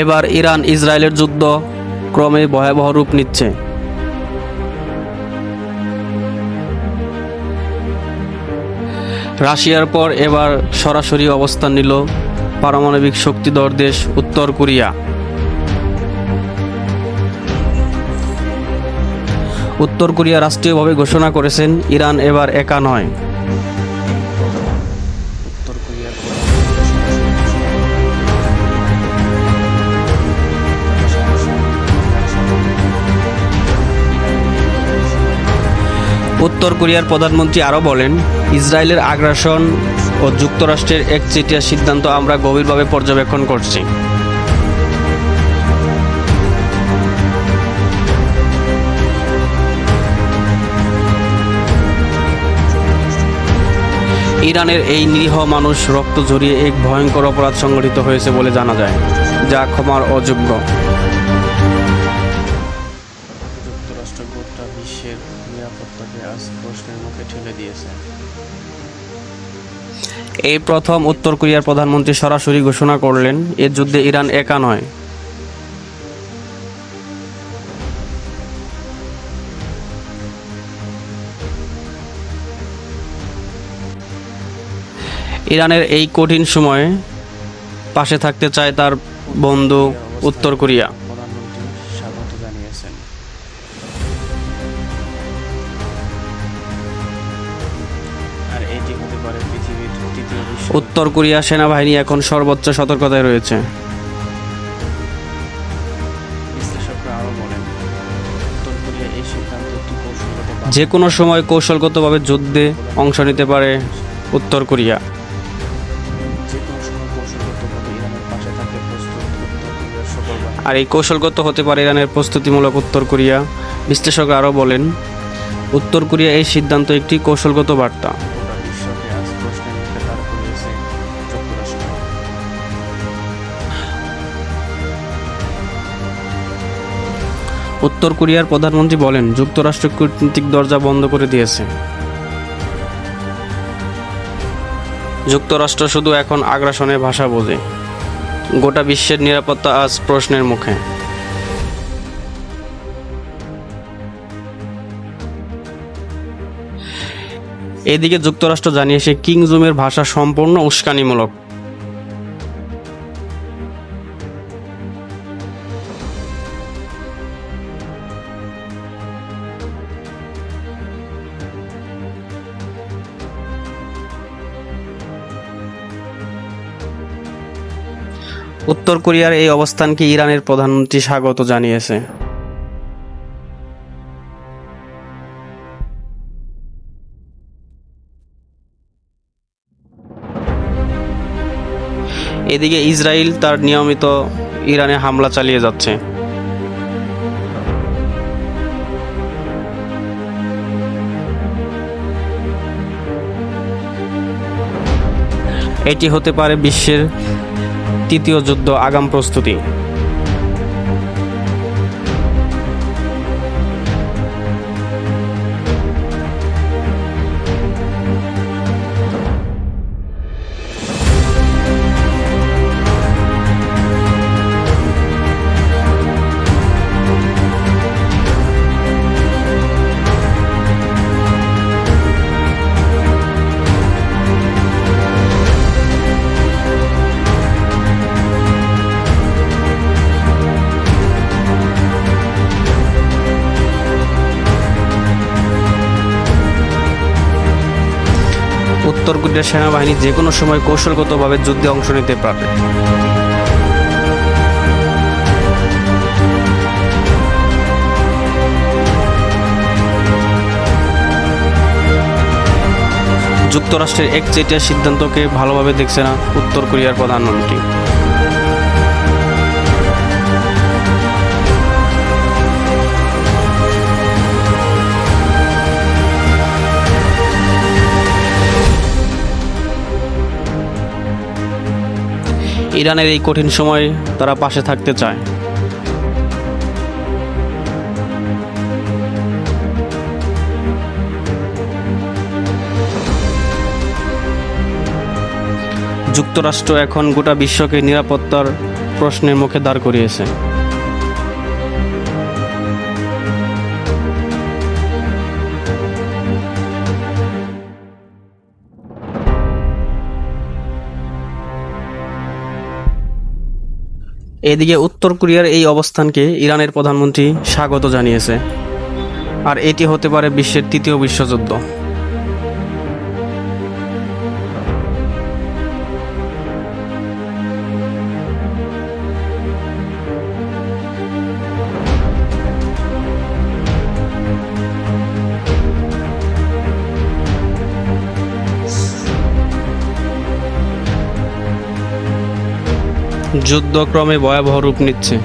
এবার ইরান ইসরায়েলের যুদ্ধ ক্রমে ভয়াবহ রূপ নিচ্ছে। রাশিয়ার পর এবার সরাসরি অবস্থান নিল পারমাণবিক শক্তিধর দেশ উত্তর কোরিয়া। উত্তর কোরিয়া রাষ্ট্রীয়ভাবে ঘোষণা করেছেন ইরান এবার একা নয়। উত্তর কোরিয়ার প্রধানমন্ত্রী আরও বলেন, ইসরায়েলের আগ্রাসন ও যুক্তরাষ্ট্রের একচেটিয়া সিদ্ধান্ত আমরা গভীরভাবে পর্যবেক্ষণ করছি। ইরানের এই নিরীহ মানুষ রক্ত ঝরিয়ে এক ভয়ঙ্কর অপরাধ সংঘটিত হয়েছে বলে জানা যায়, যা ক্ষমার অযোগ্য। যুক্তরাষ্ট্র গোটা বিশ্বের নিরাপত্তাকে আজ প্রশ্নের মুখে ঠেলে দিয়েছে। এই প্রথম উত্তর কোরিয়ার প্রধানমন্ত্রী সরাসরি ঘোষণা করলেন, এ যুদ্ধে ইরান একা নয়। ইরানের এই কঠিন সময়ে পাশে থাকতে চায় তার বন্ধু উত্তর কোরিয়া। প্রধানমন্ত্রী স্বাগত জানিয়েছেন। আর এটি হতে পারে পৃথিবীর তৃতীয় বিশ্ব। উত্তর কোরিয়া সেনাবাহিনী এখন সর্বোচ্চ সতর্কতায় রয়েছে। বিশ্লেষকরা আরও বলেন, উত্তর কোরিয়া এই সিদ্ধান্তটি কৌশলগত, যে কোনো সময় কৌশলগতভাবে যুদ্ধে অংশ নিতে পারে উত্তর কোরিয়া। আর এই কৌশলগত হতে পারে ইরানের প্রস্তুতিমূলক উত্তর কোরিয়া। বিশ্লেষকরা আরও বলেন, উত্তর কোরিয়া এই সিদ্ধান্ত একটি কৌশলগত বার্তা। উত্তর কোরিয়ার প্রধানমন্ত্রী বলেন, যুক্তরাষ্ট্র কূটনৈতিক দরজা বন্ধ করে দিয়েছে। যুক্তরাষ্ট্র শুধু এখন আগ্রাসনের ভাষা বোঝে। গোটা বিশ্বের নিরাপত্তা আজ প্রশ্নের মুখে। এদিকে যুক্তরাষ্ট্র জানিয়েছে, কিং জুমের ভাষা সম্পূর্ণ উস্কানিমূলক। উত্তর কোরিয়ার এই অবস্থানকে ইরানের প্রধানমন্ত্রী স্বাগত জানিয়েছে। এদিকে ইসরায়েল তার নিয়মিত ইরানে হামলা চালিয়ে যাচ্ছে। এটি হতে পারে বিশ্বের তৃতীয় যুদ্ধ আগাম প্রস্তুতি। উত্তর কোরিয়ার সেনাবাহিনী যে কোনো সময় কৌশলগতভাবে যুদ্ধে অংশ নিতে পারে। যুক্তরাষ্ট্রের একচেটিয়া সিদ্ধান্তকে ভালোভাবে দেখছে না উত্তর কোরিয়ার প্রধানমন্ত্রী। ইরানের এই কঠিন সময়ে তারা পাশে থাকতে চায়। যুক্তরাষ্ট্র এখন গোটা বিশ্বকে নিরাপত্তার প্রশ্নের মুখে দাঁড় করিয়েছে। এদিকে উত্তর কোরিয়ার এই অবস্থানকে ইরানের প্রধানমন্ত্রী স্বাগত জানিয়েছে, আর এটি হতে পারে বিশ্বের তৃতীয় বিশ্বযুদ্ধ। যুদ্ধ ক্রমে ভয়াবহ রূপ নিচ্ছে।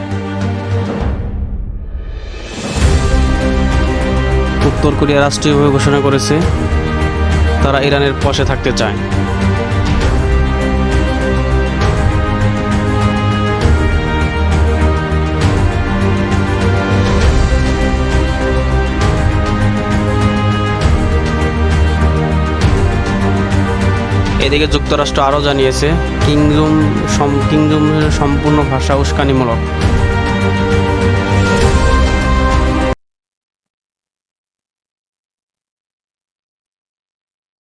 উত্তর কোরিয়া রাষ্ট্রীয়ভাবে ঘোষণা করেছে তারা ইরানের পাশে থাকতে চায়। এদিকে যুক্তরাষ্ট্র আরও জানিয়েছে কিম জং সম্পূর্ণ ভাষা উস্কানিমূলক।